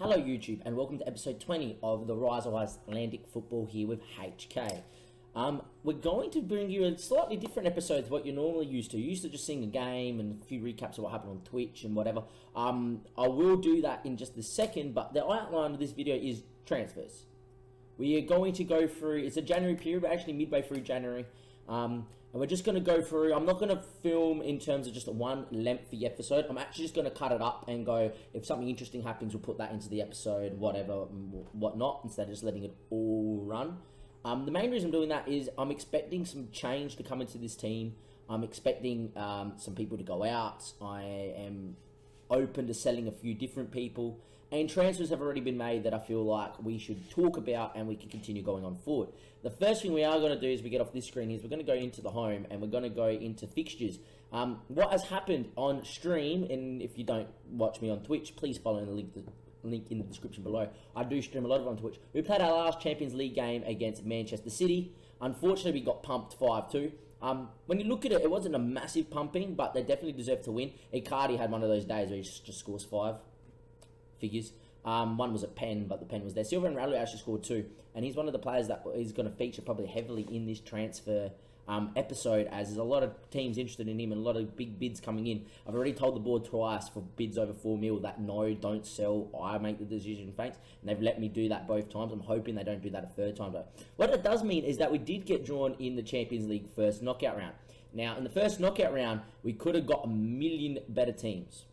Hello YouTube and welcome to episode 20 of the Rise of Icelandic Football here with HK. We're going to bring you a slightly different episode to what you're normally used to. You're used to just seeing a game and a few recaps of what happened on Twitch and whatever. I will do that in just a second, but the outline of this video is transfers. We are going to go through, it's a January period, we're actually midway through January. And we're just going to go through, I'm not going to film in terms of just a one lengthy episode. I'm actually just going to cut it up and go, if something interesting happens, we'll put that into the episode, whatever, whatnot, instead of just letting it all run. The main reason I'm doing that is I'm expecting some change to come into this team. I'm expecting some people to go out. I am open to selling a few different people. And transfers have already been made that I feel like we should talk about and we can continue going on forward. The first thing we are going to do as we get off this screen is we're going to go into the home and we're going to go into fixtures. What has happened on stream, and if you don't watch me on Twitch, please follow the link in the description below. I do stream a lot of on Twitch. We played our last Champions League game against Manchester City. Unfortunately, we got pumped 5-2. When you look at it, it wasn't a massive pumping, but they definitely deserved to win. Icardi had one of those days where he just scores 5 figures. One was a pen, but the pen was there. Silva and Raul actually scored 2, and he's one of the players that is going to feature probably heavily in this transfer episode, as there's a lot of teams interested in him and a lot of big bids coming in. I've already told the board twice for bids over 4 mil that no, don't sell. I make the decision, thanks, and they've let me do that both times. I'm hoping they don't do that a third time though. What it does mean is that we did get drawn in the Champions League first knockout round. Now, in the first knockout round, we could have got a million better teams.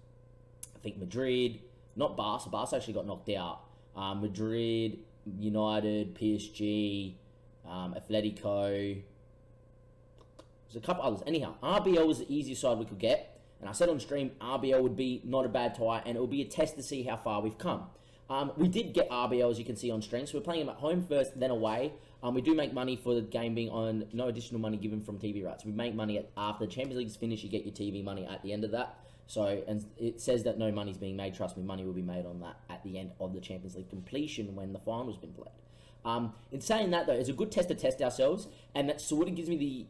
I think Madrid, not Barca. Barca actually got knocked out. Madrid, United, PSG, Atletico. There's a couple others. Anyhow, RBL was the easiest side we could get. And I said on stream, RBL would be not a bad tie, and it will be a test to see how far we've come. We did get RBL, as you can see on stream. So we're playing them at home first, then away. We do make money for the game being on, no additional money given from TV rights. We make money after the Champions League's finished, you get your TV money at the end of that. So, and it says that no money's being made. Trust me, money will be made on that at the end of the Champions League completion when the final's been played. In saying that, though, it's a good test to test ourselves, and that sort of gives me the...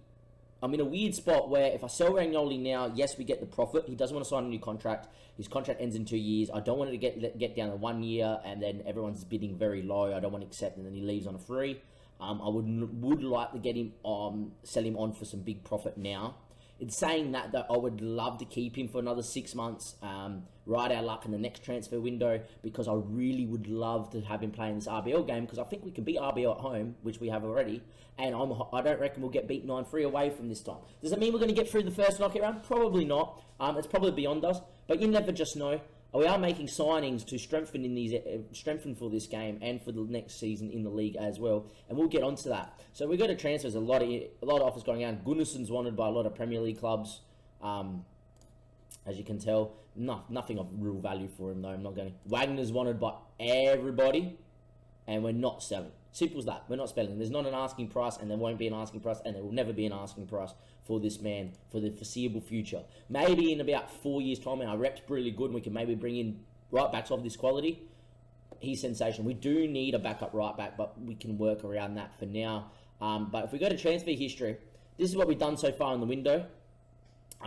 I'm in a weird spot where if I sell Ragnoli now, yes, we get the profit. He doesn't want to sign a new contract. His contract ends in 2 years. I don't want it to get down to 1 year, and then everyone's bidding very low. I don't want to accept, and then he leaves on a free. I would like to get him sell him on for some big profit now. In saying that, though, I would love to keep him for another 6 months, ride our luck in the next transfer window, because I really would love to have him playing this RBL game, because I think we can beat RBL at home, which we have already, and I don't reckon we'll get beat 9-3 away from this time. Does that mean we're going to get through the first knockout round? Probably not. It's probably beyond us, but you never just know. We are making signings to strengthen for this game and for the next season in the league as well, and we'll get onto that. So we go to transfers. A lot of offers going on. Gunnarsson's wanted by a lot of Premier League clubs. As you can tell, nothing of real value for him though. I'm not going. Wagner's wanted by everybody, and we're not selling. Simple as that. We're not spelling. There's not an asking price, and there won't be an asking price, and there will never be an asking price for this man for the foreseeable future. Maybe in about 4 years' time, and our rep's really good, and we can maybe bring in right backs of this quality. He's sensational. We do need a backup right back, but we can work around that for now. But if we go to transfer history, this is what we've done so far in the window.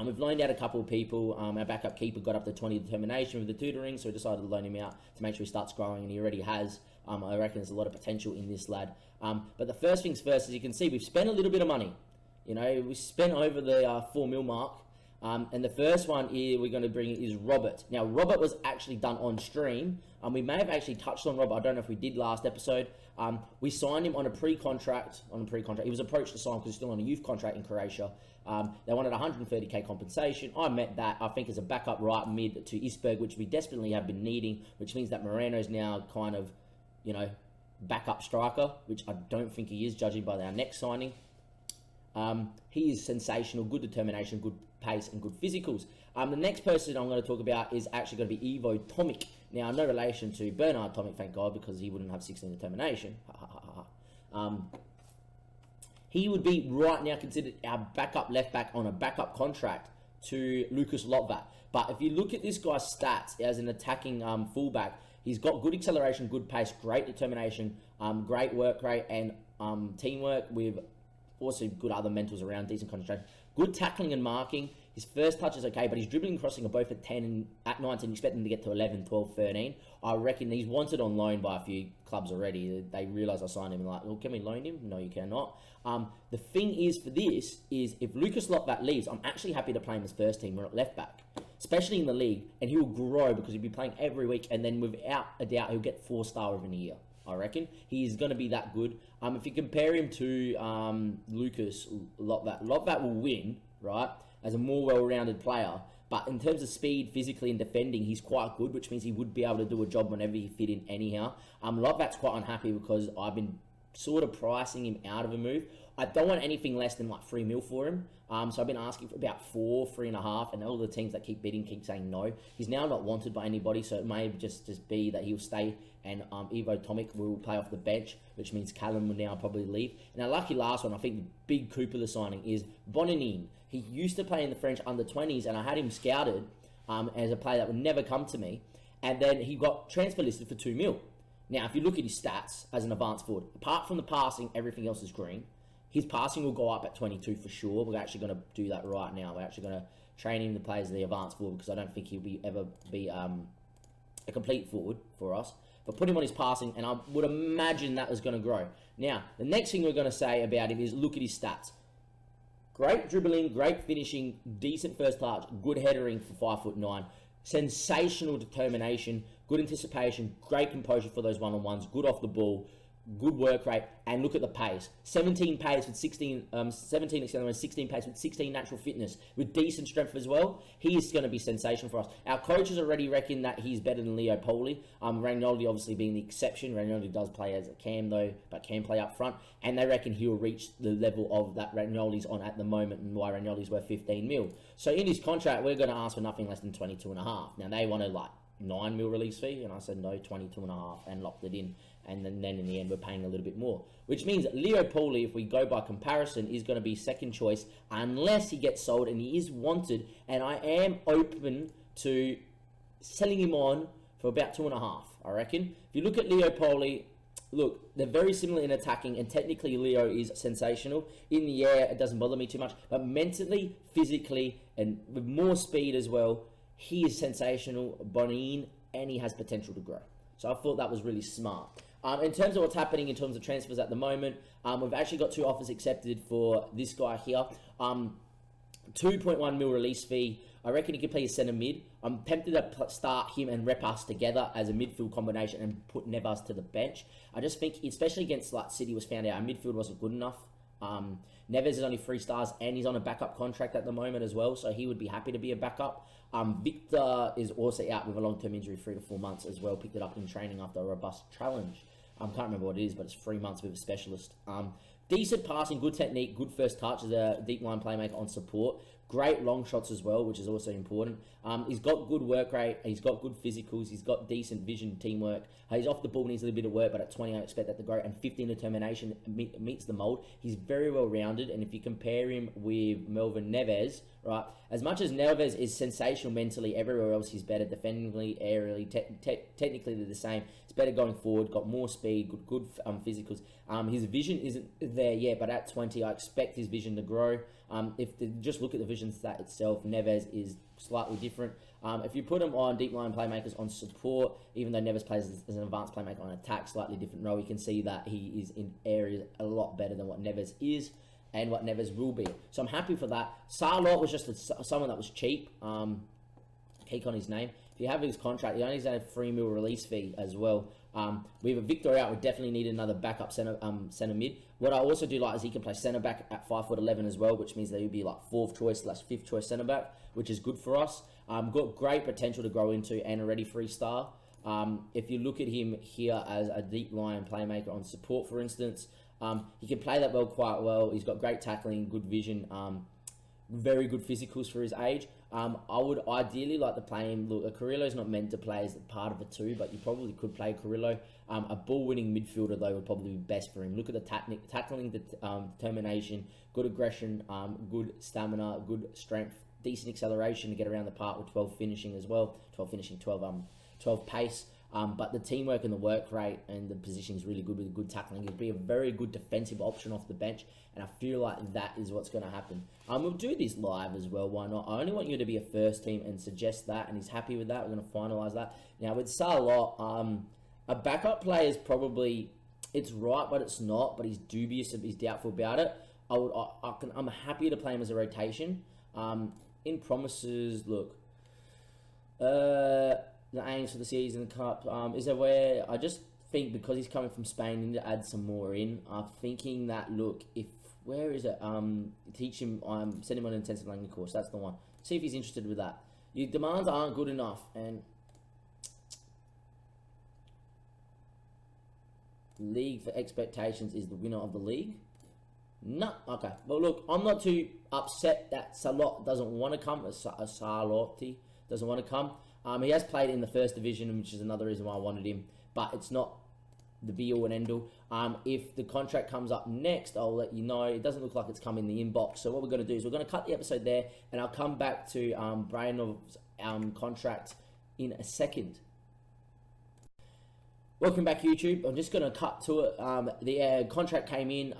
We've loaned out a couple of people. Our backup keeper got up to 20 determination with the tutoring, so we decided to loan him out to make sure he starts growing, and he already has. I reckon there's a lot of potential in this lad. But the first things first, as you can see, we've spent a little bit of money. We spent over the 4 mil mark. And the first one here we're going to bring is Robert. Now, Robert was actually done on stream. We may have actually touched on Robert. I don't know if we did last episode. We signed him on a pre-contract. He was approached to sign because he's still on a youth contract in Croatia. They wanted 130k compensation. I met that. I think as a backup right mid to Isberg, which we desperately have been needing, which means that Moreno's now kind of, backup striker, which I don't think he is, judging by our next signing. He is sensational, good determination, good pace, and good physicals. The next person I'm going to talk about is actually going to be Ivo Tomic. Now, no relation to Bernard Tomic, thank God, because he wouldn't have 16 determination. He would be right now considered our backup left back on a backup contract to Lucas Lotvat. But if you look at this guy's stats as an attacking fullback, he's got good acceleration, good pace, great determination, great work rate, and teamwork with also good other mentals around, decent concentration. Good tackling and marking. His first touch is okay, but his dribbling and crossing are both at 10 and at 19. Expect him to get to 11, 12, 13. I reckon he's wanted on loan by a few clubs already. They realise I signed him and like, well, can we loan him? No, you cannot. The thing is for this is if Lucas Lockbat leaves, I'm actually happy to play him as first team or at left back, especially in the league, and he'll grow because he'll be playing every week, and then without a doubt, he'll get 4-star within a year. I reckon he's going to be that good. If you compare him to Lucas Lockbat will win, right, as a more well-rounded player. But in terms of speed, physically, and defending, he's quite good, which means he would be able to do a job whenever he fit in anyhow. Lockbat's quite unhappy because I've been sort of pricing him out of a move. I don't want anything less than like 3 mil for him. So I've been asking for about 4, 3.5, and all the teams that keep bidding keep saying no. He's now not wanted by anybody, so it may just be that he'll stay, and Ivo Tomic will play off the bench, which means Callum will now probably leave. And our lucky last one, I think the big coup of the signing is Bonanine. He used to play in the French under-20s, and I had him scouted as a player that would never come to me, and then he got transfer listed for 2 mil. Now, if you look at his stats as an advanced forward, apart from the passing, everything else is green. His passing will go up at 22 for sure. We're actually going to do that right now. We're actually going to train him to play as the advanced forward because I don't think he'll ever be a complete forward for us. But put him on his passing, and I would imagine that was going to grow. Now, the next thing we're going to say about him is look at his stats. Great dribbling, great finishing, decent first touch, good headering for 5'9", sensational determination, good anticipation, great composure for those one-on-ones, good off the ball, good work rate, and look at the pace. 17 pace with 16 acceleration, 16 pace with 16 natural fitness, with decent strength as well. He is going to be sensational for us. Our coaches already reckon that he's better than Leo Poli. Ragnoli obviously being the exception. Ragnoli does play as a cam though, but can play up front, and they reckon he'll reach the level of that Ragnoli's on at the moment, and why Ragnoli's worth 15 mil. So in his contract, we're going to ask for nothing less than 22.5. Now they want to like 9 mil release fee, and I said no, 22.5, and locked it in. And then in the end, we're paying a little bit more. Which means Leo Poli, if we go by comparison, is going to be second choice unless he gets sold, and he is wanted. And I am open to selling him on for about 2.5, I reckon. If you look at Leo Poli, look, they're very similar in attacking, and technically Leo is sensational. In the air, it doesn't bother me too much. But mentally, physically, and with more speed as well, he is sensational, Bonine, and he has potential to grow. So I thought that was really smart. In terms of what's happening in terms of transfers at the moment, we've actually got 2 offers accepted for this guy here. 2.1 mil release fee. I reckon he could play a centre mid. I'm tempted to start him and rep us together as a midfield combination and put Nevas to the bench. I just think, especially against like City, was found out our midfield wasn't good enough. Neves is only 3 stars, and he's on a backup contract at the moment as well, so he would be happy to be a backup. Victor is also out with a long-term injury, 3 to 4 months as well. Picked it up in training after a robust challenge. Can't remember what it is, but it's 3 months with a specialist. Decent passing, good technique, good first touch as a deep line playmaker on support. Great long shots as well, which is also important. He's got good work rate. He's got good physicals. He's got decent vision, teamwork. He's off the ball, needs a little bit of work, but at 20, I expect that to grow. And 15 determination meets the mold. He's very well rounded. And if you compare him with Melvin Neves, right, as much as Neves is sensational mentally, everywhere else he's better. Defendingly, aerially, technically they're the same. It's better going forward, got more speed, good physicals. His vision isn't there yet, but at 20, I expect his vision to grow. If they just look at the vision stat itself, Neves is slightly different. If you put him on deep line playmakers on support, even though Neves plays as an advanced playmaker on attack, slightly different role, you can see that he is in areas a lot better than what Neves is and what Neves will be. So I'm happy for that. Sarlot was just someone that was cheap. Keek on his name. If you have his contract, he only has a 3 mil release fee as well. We have a Victor out. We definitely need another backup centre mid. What I also do like is he can play centre back at 5'11" as well, which means that he'll be like 4th choice / 5th choice centre back, which is good for us. Got great potential to grow into and already 3-star. If you look at him here as a deep line playmaker on support, for instance, he can play that quite well. He's got great tackling, good vision, very good physicals for his age. I would ideally like to play him. Look, Carrillo's not meant to play as part of a 2, but you probably could play Carrillo. A ball-winning midfielder, though, would probably be best for him. Look at the tackling, determination, good aggression, good stamina, good strength, decent acceleration to get around the park with 12 finishing as well. 12 finishing, 12 pace. But the teamwork and the work rate and the positioning is really good with good tackling. He'll be a very good defensive option off the bench, and I feel like that is what's going to happen. We'll do this live as well. Why not? I only want you to be a first team and suggest that, and he's happy with that. We're going to finalise that. Now with Salah, a backup player is probably, it's right, but it's not. But he's dubious, he's doubtful about it. I'm happy to play him as a rotation. In promises, look. The aims for the season cup is there where I just think because he's coming from Spain, need to add some more in. I'm thinking that look, if where is it? Teach him. Send him on an intensive language course. That's the one. See if he's interested with that. Your demands aren't good enough, and league for expectations is the winner of the league. No, okay. Well, look, I'm not too upset that Salot doesn't want to come. Salotti doesn't want to come. He has played in the first division, which is another reason why I wanted him. But it's not the be-all and end-all. If the contract comes up next, I'll let you know. It doesn't look like it's come in the inbox. So what we're going to do is we're going to cut the episode there, and I'll come back to Brianov's contract in a second. Welcome back, YouTube. I'm just going to cut to it. The contract came in.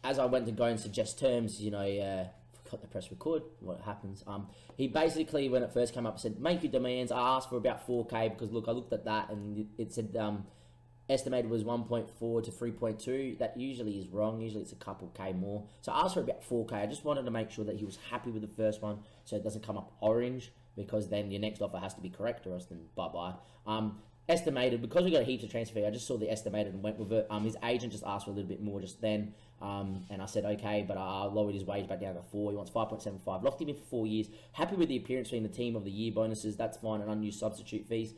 As I went to go and suggest terms, forgot to press record. What happens? He basically, when it first came up, said, make your demands. I asked for about 4K because, look, I looked at that and it said estimated was 1.4 to 3.2. That usually is wrong. Usually it's a couple K more. So I asked for about 4K. I just wanted to make sure that he was happy with the first one so it doesn't come up orange, because then your next offer has to be correct, or else then bye-bye. Estimated, because we got a heap to transfer fee, I just saw the estimated and went with it. His agent just asked for a little bit more just then, and I said okay, but I lowered his wage back down to 4. He wants 5.75. Locked him in for 4 years. Happy with the appearance being the team of the year bonuses. That's fine, and unused substitute fees.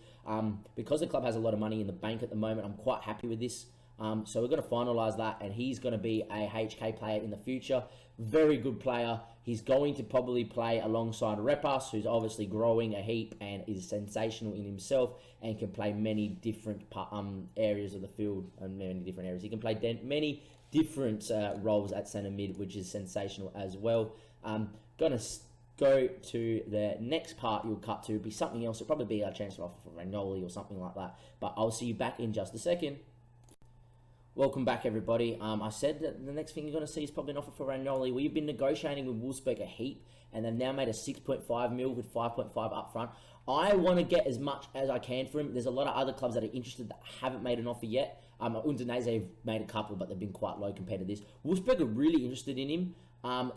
Because the club has a lot of money in the bank at the moment, I'm quite happy with this. So we're going to finalise that, and he's going to be a HK player in the future. Very good player. He's going to probably play alongside Repas, who's obviously growing a heap and is sensational in himself and can play many different areas of the field and many different areas. He can play many different roles at centre mid, which is sensational as well. Going to go to the next part you'll cut to. Be something else. It'll probably be a transfer offer for Ragnoli or something like that. But I'll see you back in just a second. Welcome back, everybody. I said that the next thing you're going to see is probably an offer for Ragnoli. We've been negotiating with Wolfsburg a heap, and they've now made a 6.5 mil with 5.5 up front. I want to get as much as I can for him. There's a lot of other clubs that are interested that haven't made an offer yet. Udinese have made a couple, but they've been quite low compared to this. Wolfsburg are really interested in him,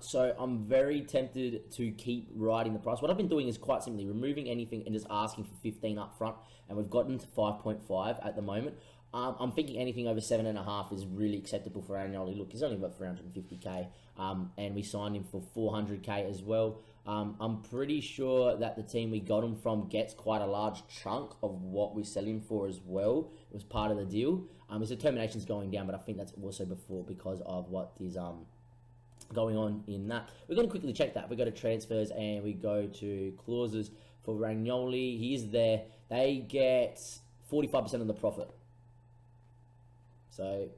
so I'm very tempted to keep riding the price. What I've been doing is quite simply removing anything and just asking for 15 up front, and we've gotten to 5.5 at the moment. I'm thinking anything over 7.5 is really acceptable for Ragnoli. Look, he's only about 350k, and we signed him for 400k as well. I'm pretty sure that the team we got him from gets quite a large chunk of what we sell him for as well. It was part of the deal. His determination's going down, but I think that's also because of what is going on in that. We're going to quickly check that. We go to transfers and we go to clauses for Ragnoli. He is there. They get 45% of the profit. So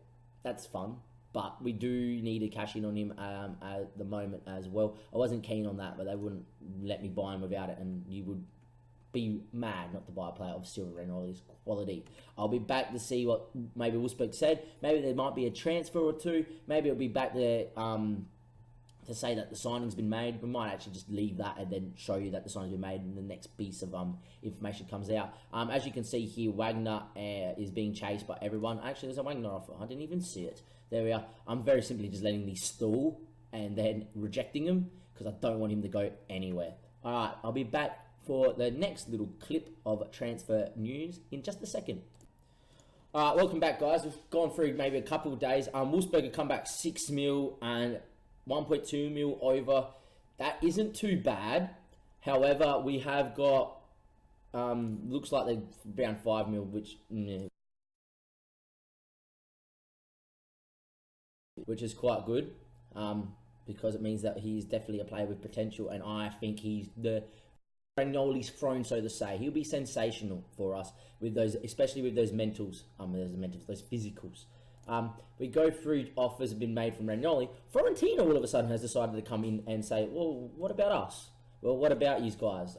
that's fun, but we do need to cash in on him at the moment as well. I wasn't keen on that, but they wouldn't let me buy him without it, and you would be mad not to buy a player of Silver Ragnoli's quality. I'll be back to see what maybe Wolfsburg said. Maybe there might be a transfer or two. Maybe it'll be back there to say that the signing's been made. We might actually just leave that and then show you that the signing's been made and the next piece of information comes out. As you can see here, Wagner is being chased by everyone. Actually, there's a Wagner offer. I didn't even see it. There we are. I'm very simply just letting these stall and then rejecting him because I don't want him to go anywhere. All right, I'll be back for the next little clip of transfer news in just a second. All right, welcome back, guys. We've gone through maybe a couple of days. Wolfsburg have come back 6 mil and 1.2 mil over. That isn't too bad. However, we have got looks like they're around 5 mil, which is quite good, because it means that he's definitely a player with potential, and I think he's the Ragnoli's throne, so to say. He'll be sensational for us with those, especially with those mentals, those physicals. We go through offers have been made from Ragnoli. Florentino all of a sudden has decided to come in and say, well, what about us? Well, what about you guys?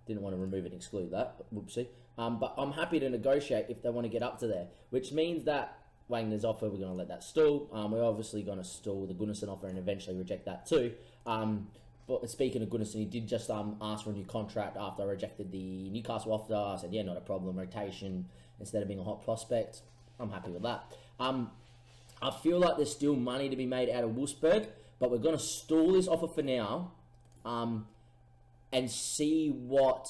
Didn't want to remove and exclude that, but whoopsie. But I'm happy to negotiate if they want to get up to there, which means that Wagner's offer, we're going to let that stall. We're obviously going to stall the Gunnarsson offer and eventually reject that too. But speaking of Gunnarsson, he did just ask for a new contract after I rejected the Newcastle offer. I said, yeah, not a problem. Rotation instead of being a hot prospect. I'm happy with that. I feel like there's still money to be made out of Wolfsburg, but we're going to stall this offer for now and see what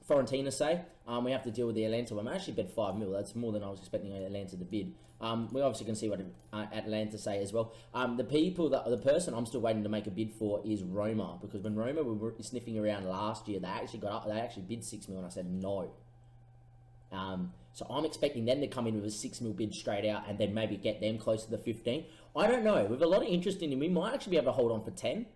Fiorentina say. We have to deal with the Atlanta one. I actually bet 5 mil. That's more than I was expecting Atlanta to bid. We're obviously going to see what Atlanta say as well. The person I'm still waiting to make a bid for is Roma, because when Roma were sniffing around last year, they actually bid 6 mil, and I said no. So I'm expecting them to come in with a 6 mil bid straight out, and then maybe get them close to the 15. I don't know. With a lot of interest in him, we might actually be able to hold on for 10.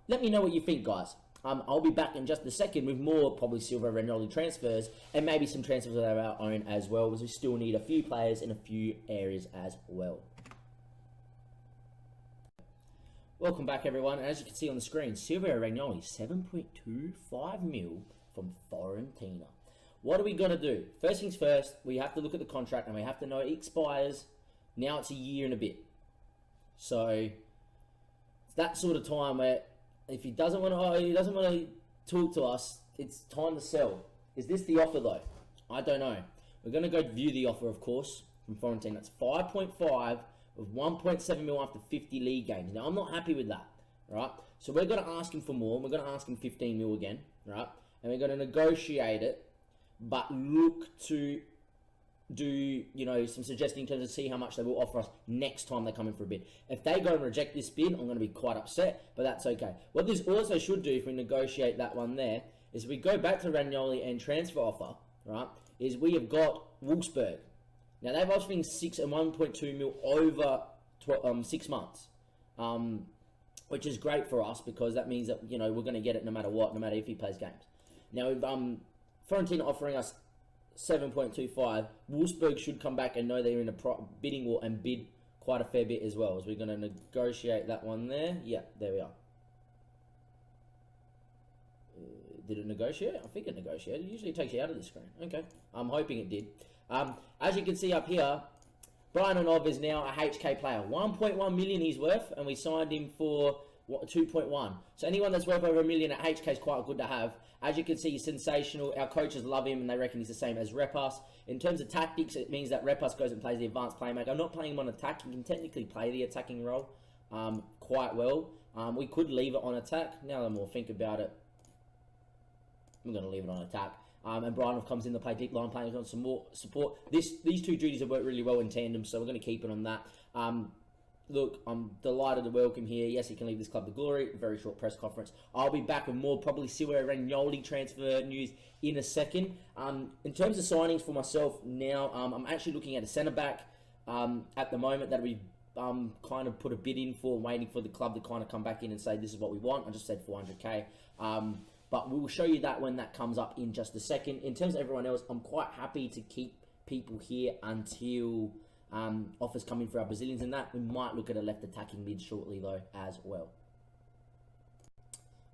Let me know what you think, guys. I'll be back in just a second with more probably Silva Regnoli transfers and maybe some transfers of our own as well, because we still need a few players in a few areas as well. Welcome back, everyone. And as you can see on the screen, Silva Regnoli, 7.25 mil from Fiorentina. What are we going to do? First things first, we have to look at the contract and we have to know it expires. Now it's a year and a bit. So it's that sort of time where if he doesn't want to talk to us, it's time to sell. Is this the offer though? I don't know. We're going to go view the offer, of course, from Fiorentina. That's 5.5 with 1.7 mil after 50 league games. Now I'm not happy with that, right? So we're going to ask him for more. We're going to ask him 15 mil again, right? And we're going to negotiate it, but look to do, some suggesting in terms of see how much they will offer us next time they come in for a bid. If they go and reject this bid, I'm going to be quite upset, but that's okay. What this also should do, if we negotiate that one there, is we go back to Ragnoli and transfer offer, right, is we have got Wolfsburg. Now, they've offering 6 and 1.2 mil over 6 months, which is great for us because that means that, we're going to get it no matter what, no matter if he plays games. Now, with Fiorentina offering us 7.25, Wolfsburg should come back and know they're in a bidding war and bid quite a fair bit as well. So we're going to negotiate that one there. Yeah, there we are. Did it negotiate? I think it negotiated. Usually it takes you out of the screen. Okay, I'm hoping it did. As you can see up here, Brian Onov is now a HK player. 1.1 million he's worth, and we signed him for 2.1. So anyone that's worth over $1 million at HK is quite good to have. As you can see, he's sensational. Our coaches love him, and they reckon he's the same as Repas. In terms of tactics, it means that Repas goes and plays the advanced playmaker. I'm not playing him on attack. He can technically play the attacking role quite well. We could leave it on attack. Now that I more think about it, I'm going to leave it on attack. And Brianov comes in to play deep line, playing on some more support. These two duties have worked really well in tandem, so we're going to keep it on that. Look, I'm delighted to welcome here. Yes, he can leave this club to glory. Very short press conference. I'll be back with more probably Silva Regnoli transfer news in a second. In terms of signings for myself now, I'm actually looking at a centre-back at the moment that we kind of put a bid in for, waiting for the club to kind of come back in and say, this is what we want. I just said 400k. But we will show you that when that comes up in just a second. In terms of everyone else, I'm quite happy to keep people here until offers come in for our Brazilians and that. We might look at a left attacking mid shortly though as well.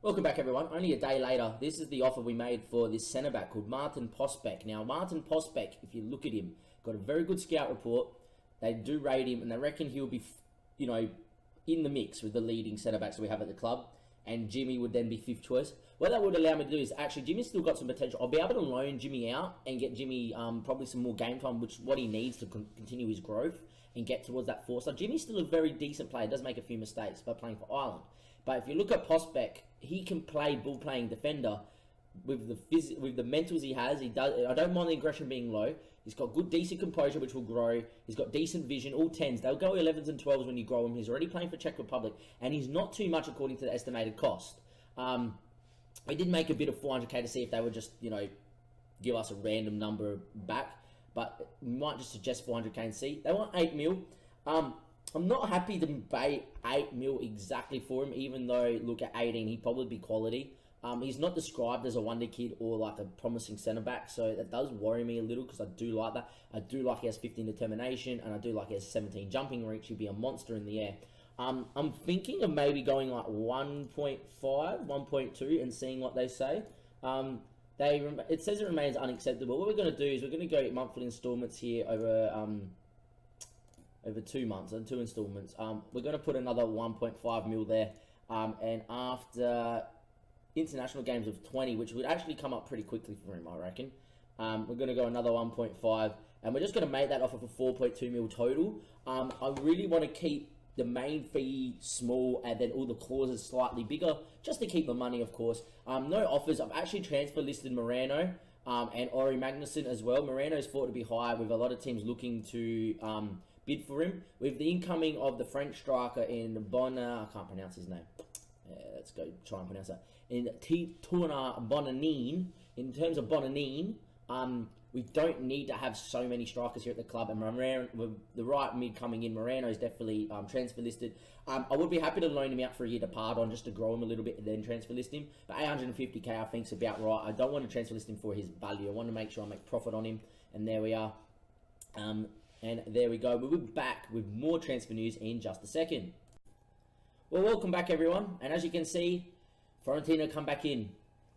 Welcome back, everyone. Only a day later, this is the offer we made for this centre-back called Martin Pospek. Now, Martin Pospek, if you look at him, got a very good scout report. They do rate him, and they reckon he'll be, in the mix with the leading centre-backs that we have at the club. And Jimmy would then be 5th choice. What that would allow me to do is actually, Jimmy's still got some potential. I'll be able to loan Jimmy out and get Jimmy probably some more game time, which what he needs to continue his growth and get towards that 4-star. Jimmy's still a very decent player. Does make a few mistakes by playing for Ireland. But if you look at Pospek, he can play ball-playing defender with the mentals he has. He does. I don't mind the aggression being low. He's got good, decent composure, which will grow. He's got decent vision, all 10s. They'll go 11s and 12s when you grow him. He's already playing for Czech Republic, and he's not too much according to the estimated cost. We did make a bid of 400k to see if they would just, give us a random number back, but we might just suggest 400k and see. They want 8 mil. I'm not happy to pay 8 mil exactly for him, even though, look, at 18, he'd probably be quality. He's not described as a wonder kid or like a promising centre-back, so that does worry me a little because I do like that. I do like he has 15 determination, and I do like he has 17 jumping reach. He'd be a monster in the air. I'm thinking of maybe going like 1.5, 1.2 and seeing what they say. It says it remains unacceptable. What we're going to do is we're going to go monthly installments here over 2 months and 2 installments. We're going to put another 1.5 mil there, and after international games of 20, which would actually come up pretty quickly for him, I reckon. We're going to go another 1.5, and we're just going to make that offer for 4.2 mil total. I really want to keep the main fee small and then all the clauses slightly bigger, just to keep the money, of course. No offers. I've actually transfer listed Moreno and Ori Magnuson as well. Moreno's thought to be high, with a lot of teams looking to bid for him. With the incoming of the French striker in I can't pronounce his name. Let's go try and pronounce that. In Tituna Bonanin, in terms of Bonanin, we don't need to have so many strikers here at the club, and Moreno, with the right mid coming in, Moreno is definitely transfer listed. I would be happy to loan him out for a year to part on, just to grow him a little bit and then transfer list him. But 850k I think is about right. I don't want to transfer list him for his value. I want to make sure I make profit on him, and there we are. And there we go. We'll be back with more transfer news in just a second. Well, welcome back everyone, and as you can see, Fiorentina come back in.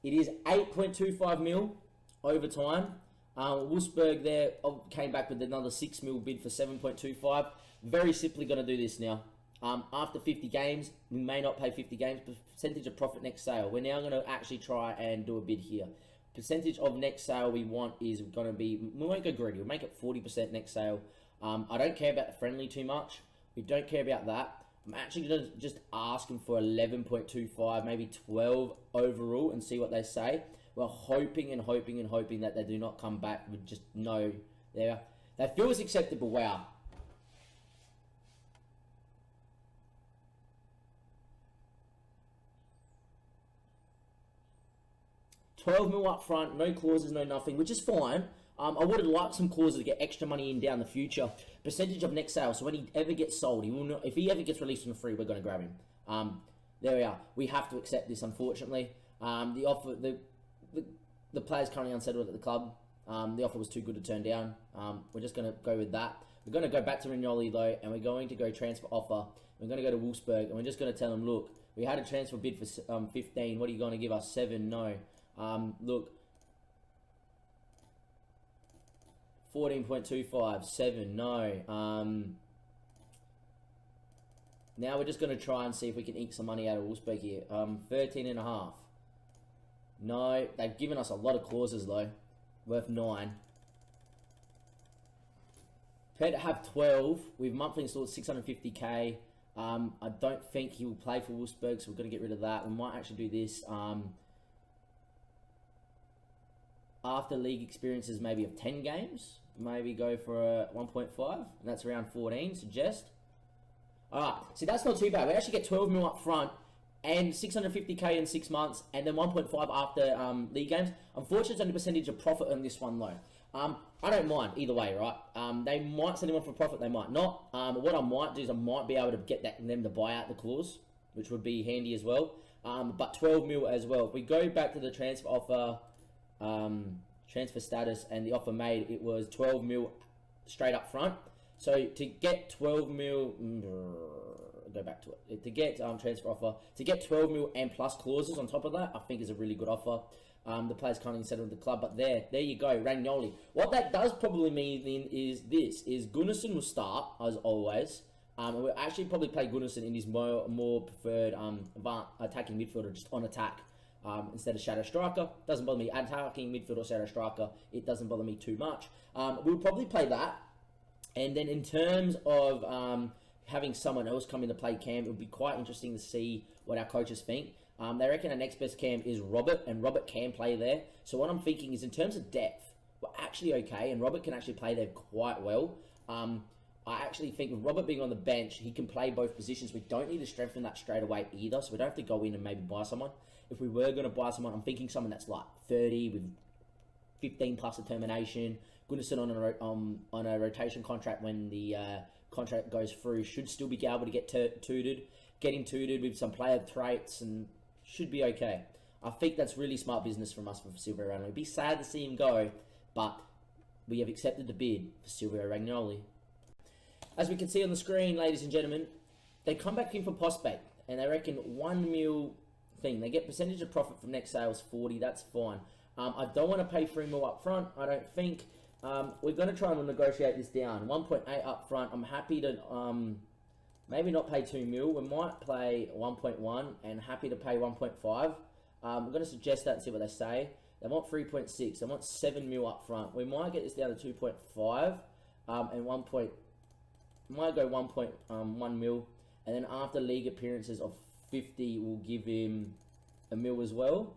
It is 8.25 mil over time. Wolfsburg there came back with another 6 mil bid for 7.25. Very simply going to do this now. After 50 games, we may not pay 50 games, but percentage of profit next sale. We're now going to actually try and do a bid here. Percentage of next sale we want is going to be, we won't go greedy, we'll make it 40% next sale. I don't care about the friendly too much. We don't care about that. I'm actually going to just ask them for 11.25, maybe 12 overall, and see what they say. We're hoping and hoping and hoping that they do not come back with just no there. That feels acceptable. Wow. $12 mil up front, no clauses, no nothing, which is fine. I would have liked some clauses to get extra money in down the future. Percentage of next sale, so when he ever gets sold, he will not, if he ever gets released on free, we're going to grab him. There we are. We have to accept this, unfortunately. The offer, the player's currently unsettled at the club. The offer was too good to turn down. We're just going to go with that. We're going to go back to Ragnoli though, and we're going to go transfer offer. We're going to go to Wolfsburg, and we're just going to tell them, look, we had a transfer bid for 15. What are you going to give us? 7? No. Look, 14.25, 7, no. Now we're just going to try and see if we can ink some money out of Wolfsburg here. 13.5. No, they've given us a lot of clauses though, worth 9. Prepared to have 12. We've monthly installed 650k. I don't think he will play for Wolfsburg, so we're going to get rid of that. We might actually do this. After league experiences maybe of 10 games, maybe go for a 1.5, and that's around 14, suggest. Alright, see that's not too bad. We actually get 12 mil up front, and 650k in 6 months, and then 1.5 after league games. Unfortunately, it's only percentage of profit on this one though. I don't mind either way, right? They might send him on for profit, they might not. What I might do is I might be able to get them to buy out the clause, which would be handy as well. But 12 mil as well. If we go back to the transfer offer, transfer status, and the offer made, it was 12 mil straight up front. So to get 12 mil, go back to it. To get transfer offer, to get 12 mil and plus clauses on top of that, I think is a really good offer. The players currently settled with the club, but there you go, Ragnoli. What that does probably mean then is Gunnarsson will start as always. And we'll actually probably play Gunnarsson in his more preferred attacking midfielder, just on attack. Instead of shadow striker. Doesn't bother me. Attacking midfield or shadow striker, it doesn't bother me too much. We'll probably play that. And then in terms of having someone else come into play cam, it would be quite interesting to see what our coaches think. They reckon our next best cam is Robert, and Robert can play there. So what I'm thinking is, in terms of depth, we're actually okay, and Robert can actually play there quite well. I actually think with Robert being on the bench, he can play both positions. We don't need to strengthen that straight away either, so we don't have to go in and maybe buy someone. If we were going to buy someone, I'm thinking someone that's like 30 with 15 plus determination. Gunnarsson on a rotation contract when the contract goes through should still be able to get tutored. Get him tutored with some player traits and should be okay. I think that's really smart business from us for Silvio Ragnoli. It'd be sad to see him go, but we have accepted the bid for Silvio Ragnoli. As we can see on the screen, ladies and gentlemen, they come back in for Postbank, and they reckon 1 mil thing. They get percentage of profit from next sales 40. That's fine. I don't want to pay 3 mil up front, I don't think. We're going to try and negotiate this down. 1.8 up front. I'm happy to maybe not pay 2 mil. We might play 1.1 and happy to pay 1.5. I'm going to suggest that and see what they say. They want 3.6. They want 7 mil up front. We might get this down to 2.5 and might go 1.1 mil. And then after league appearances of 50, we'll give him a mil as well,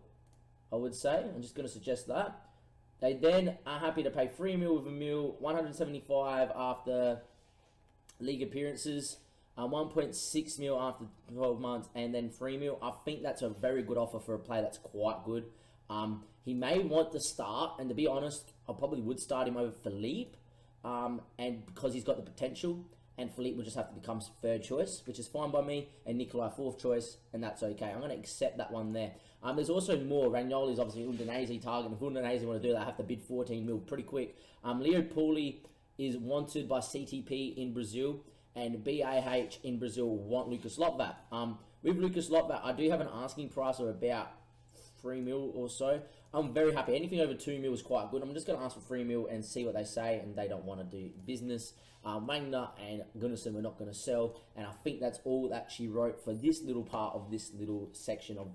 I would say. I'm just going to suggest that. They then are happy to pay 3 mil with a mil, 175 after league appearances, 1.6 mil after 12 months, and then 3 mil. I think that's a very good offer for a player that's quite good. He may want to start, and to be honest, I probably would start him over Philippe, and because he's got the potential, and Philippe will just have to become third choice, which is fine by me, and Nikolai fourth choice, and that's okay. I'm going to accept that one there. There's also more. Ragnoli is obviously Udinese target. If Udinese want to do that, I have to bid 14 mil pretty quick. Leo Puli is wanted by CTP in Brazil, and BAH in Brazil want Lucas Lotvat. With Lucas Lotvat, I do have an asking price of about 3 mil or so. I'm very happy. Anything over 2 mil is quite good. I'm just going to ask for 3 mil and see what they say, and they don't want to do business. Magna and Gunnarsson we're not going to sell, and I think that's all that she wrote for this little part of this little section of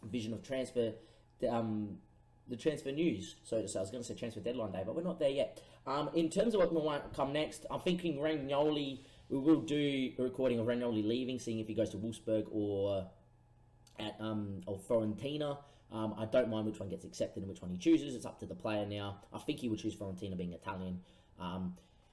vision of transfer, the transfer news. So I was going to say transfer deadline day, but we're not there yet. In terms of what might come next, I'm thinking Ragnoli. We will do a recording of Ragnoli leaving, seeing if he goes to Wolfsburg or at or Fiorentina. I don't mind which one gets accepted and which one he chooses. It's up to the player now. I think he would choose Fiorentina, being Italian.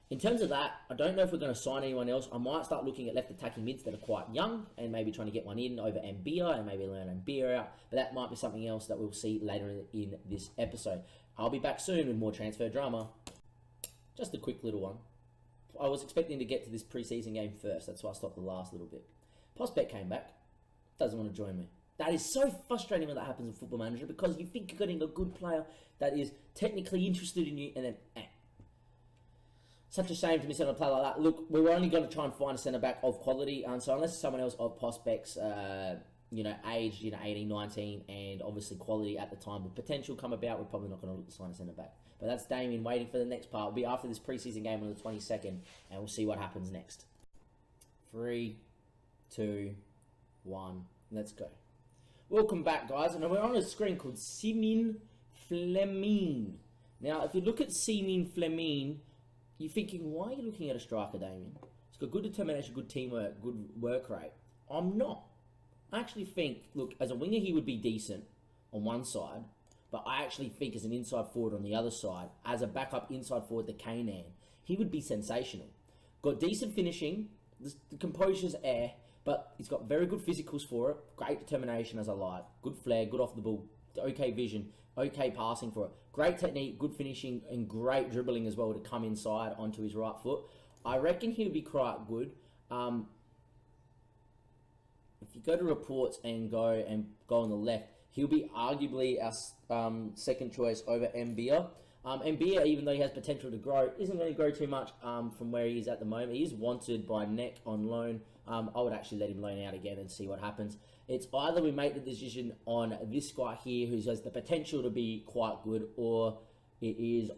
In terms of that, I don't know if we're going to sign anyone else. I might start looking at left attacking mids that are quite young and maybe trying to get one in over Mbia and maybe learn Mbia out. But that might be something else that we'll see later in this episode. I'll be back soon with more transfer drama. Just a quick little one. I was expecting to get to this preseason game first. That's why I stopped the last little bit. Prospect came back. Doesn't want to join me. That is so frustrating when that happens in Football Manager, because you think you're getting a good player that is technically interested in you, and then such a shame to miss out on a player like that. Look, we were only going to try and find a centre-back of quality, so unless someone else of prospects, aged, 18, 19, and obviously quality at the time with potential come about, we're probably not going to sign a centre-back. But that's Damien waiting for the next part. It'll be after this preseason game on the 22nd, and we'll see what happens next. 3, 2, 1, let's go. Welcome back, guys, and we're on a screen called Simin Fleming. Now, if you look at Simin Fleming, you're thinking, why are you looking at a striker, Damien? He's got good determination, good teamwork, good work rate. I'm not. I actually think, look, as a winger, he would be decent on one side, but I actually think as an inside forward on the other side, as a backup inside forward to Kanan, he would be sensational. Got decent finishing, the composure's air, but he's got very good physicals for it, great determination as I like, good flair, good off the ball, okay vision, okay passing for it, great technique, good finishing, and great dribbling as well to come inside onto his right foot. I reckon he'll be quite good. If you go to reports and go on the left, he'll be arguably our second choice over Mbia. Mbia, even though he has potential to grow, isn't going to grow too much from where he is at the moment. He is wanted by Neck on loan. I would actually let him loan out again and see what happens. It's either we make the decision on this guy here who has the potential to be quite good, or it is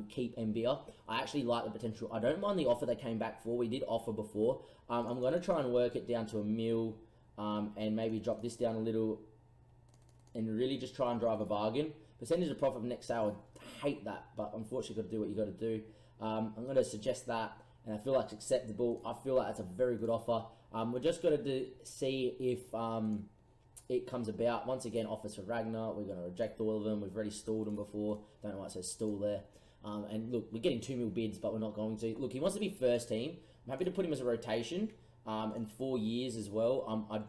keep Mbia. I actually like the potential. I don't mind the offer they came back for. We did offer before. I'm going to try and work it down to a mil and maybe drop this down a little and really just try and drive a bargain. Percentage of profit from next sale, I hate that, but unfortunately you've got to do what you got to do. I'm going to suggest that, and I feel like it's acceptable. I feel like it's a very good offer. We're just going to see if it comes about. Once again, offers for Ragnar. We're going to reject all of them. We've already stalled them before. Don't know why it says stall there. And look, we're getting 2 mil bids, but we're not going to. Look, he wants to be first team. I'm happy to put him as a rotation and 4 years as well. I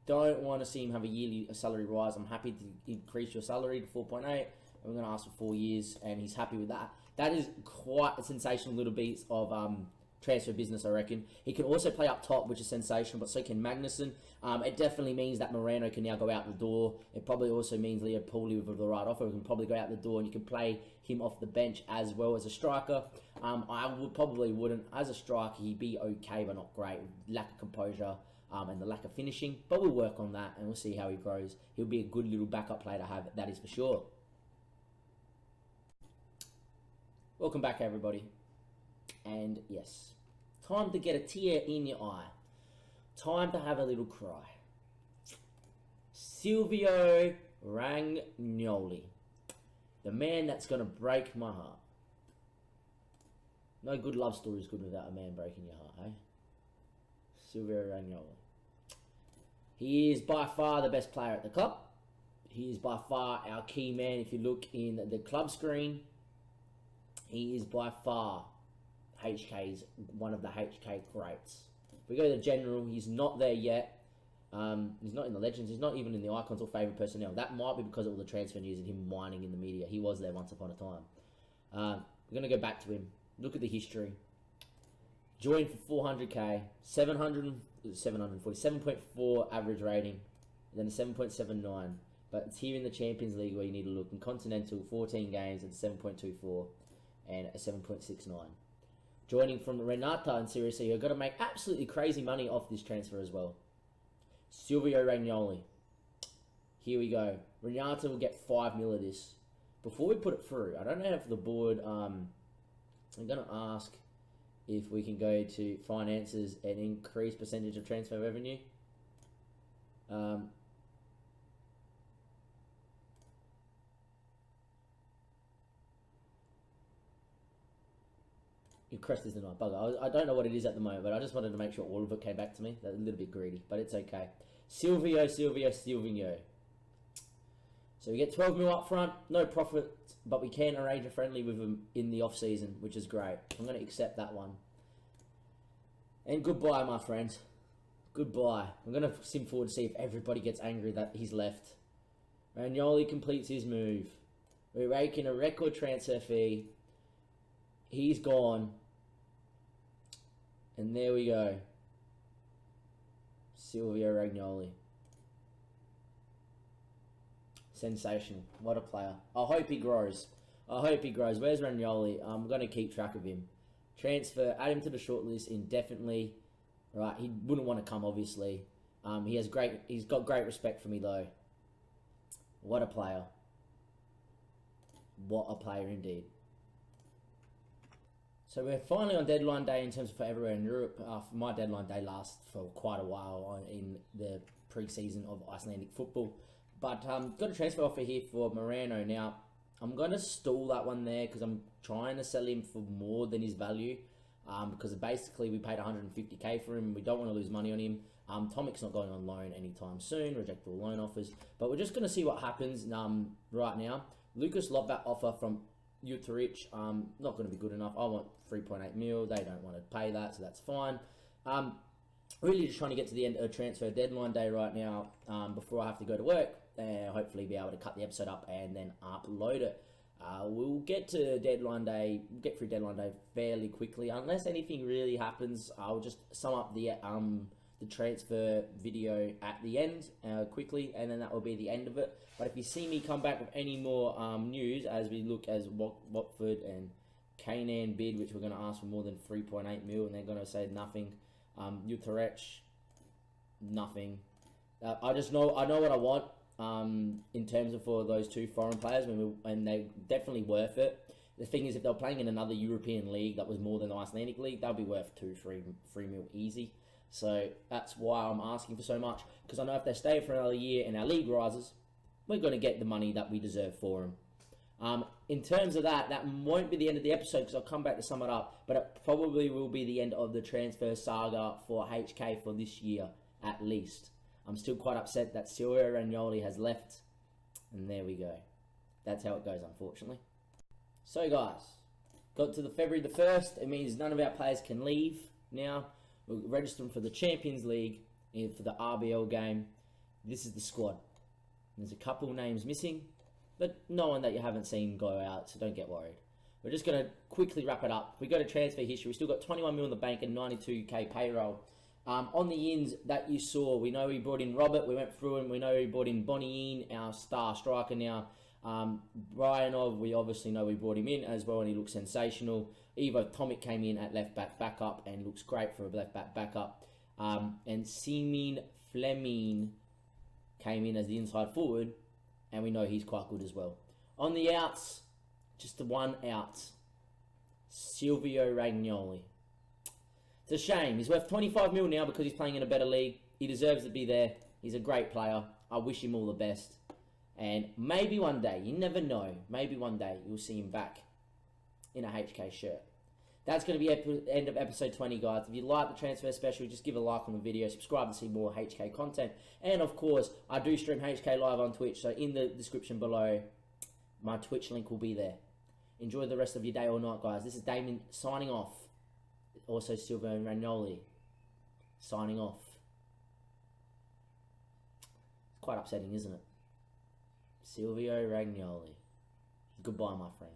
don't want to see him have a yearly salary rise. I'm happy to increase your salary to 4.8. And we're going to ask for 4 years, and he's happy with that. That is quite a sensational little piece of transfer business, I reckon. He can also play up top, which is sensational, but so can Magnussen. It definitely means that Moreno can now go out the door. It probably also means Leo Puli with the right offer can probably go out the door, and you can play him off the bench as well as a striker. I probably wouldn't. As a striker, he'd be okay, but not great. Lack of composure and the lack of finishing. But we'll work on that, and we'll see how he grows. He'll be a good little backup player to have, that is for sure. Welcome back, everybody. And yes, time to get a tear in your eye. Time to have a little cry. Silvio Romagnoli. The man that's going to break my heart. No good love story is good without a man breaking your heart, eh? Silvio Romagnoli. He is by far the best player at the club. He is by far our key man. If you look in the club screen, he is by far one of the HK greats. If we go to the general, he's not there yet. He's not in the legends. He's not even in the icons or favourite personnel. That might be because of all the transfer news and him whining in the media. He was there once upon a time. We're going to go back to him. Look at the history. Joined for 400k, 7.4 average rating, and then a 7.79. But it's here in the Champions League where you need to look. In Continental, 14 games and 7.24 and a 7.69. Joining from Renata in Serie C, who are going to make absolutely crazy money off this transfer as well. Silvio Romagnoli. Here we go. Renata will get 5 mil of this. Before we put it through, I don't know if the board... I'm going to ask if we can go to finances and increase percentage of transfer revenue. Your crest is denied. Bugger. I don't know what it is at the moment, but I just wanted to make sure all of it came back to me. That's a little bit greedy, but it's okay. Silvio. So we get 12 mil up front, no profit, but we can arrange a friendly with him in the off season, which is great. I'm going to accept that one. And goodbye, my friend. Goodbye. I'm going to sim forward to see if everybody gets angry that he's left. Romagnoli completes his move. We're raking a record transfer fee. He's gone. And there we go. Silvio Romagnoli. Sensational. What a player. I hope he grows. Where's Romagnoli? I'm going to keep track of him. Transfer. Add him to the shortlist indefinitely. Right. He wouldn't want to come, obviously. He's got great respect for me, though. What a player. What a player indeed. So we're finally on deadline day in terms of for everywhere in Europe. My deadline day lasts for quite a while in the pre-season of Icelandic football. But got a transfer offer here for Moreno. Now, I'm going to stall that one there because I'm trying to sell him for more than his value. Because basically we paid 150k for him. We don't want to lose money on him. Tomic's not going on loan anytime soon. Reject all loan offers. But we're just going to see what happens right now. Lucas Lobbat offer from Utrecht, not going to be good enough. I want 3.8 mil. They don't want to pay that, so that's fine. Really just trying to get to the end of transfer deadline day right now before I have to go to work. Hopefully be able to cut the episode up and then upload it. We'll get to deadline day, get through deadline day fairly quickly. Unless anything really happens, I'll just sum up the transfer video at the end quickly, and then that will be the end of it. But if you see me come back with any more news as we look as Watford and Canaan bid, which we're going to ask for more than 3.8 mil, and they're going to say nothing. Utrecht, nothing. I know what I want in terms of for those two foreign players, and they're definitely worth it. The thing is, if they're playing in another European league that was more than the Icelandic league, they'll be worth 3 mil easy. So that's why I'm asking for so much, because I know if they stay for another year and our league rises, we're going to get the money that we deserve for them. In terms of that won't be the end of the episode because I'll come back to sum it up, but it probably will be the end of the transfer saga for HK for this year, at least. I'm still quite upset that Silvio Romagnoli has left, and there we go. That's how it goes, unfortunately. So guys, got to the February the 1st. It means none of our players can leave now. We'll register them for the Champions League and for the RBL game. This is the squad. There's a couple names missing, but no one that you haven't seen go out, so don't get worried. We're just going to quickly wrap it up. If we go to transfer history, we still got 21 mil in the bank and 92k payroll. On the ins that you saw, we know we brought in Robert. We went through and we know we brought in Bonnie, our star striker now. Brianov, we obviously know we brought him in as well, and he looks sensational. Ivo Tomic came in at left back backup and looks great for a left back backup. And Seamin Fleming came in as the inside forward, and we know he's quite good as well. On the outs, just the one out, Silvio Ragnoli. It's a shame. He's worth 25 mil now because he's playing in a better league. He deserves to be there. He's a great player. I wish him all the best. And maybe one day, you never know, maybe one day you'll see him back in a HK shirt. That's going to be end of episode 20, guys. If you like the transfer special, just give a like on the video, subscribe to see more HK content. And of course, I do stream HK live on Twitch, so in the description below, my Twitch link will be there. Enjoy the rest of your day or night, guys. This is Damien signing off. Also, Silvio and Ragnoli signing off. It's quite upsetting, isn't it? Silvio Ragnoli. Goodbye, my friend.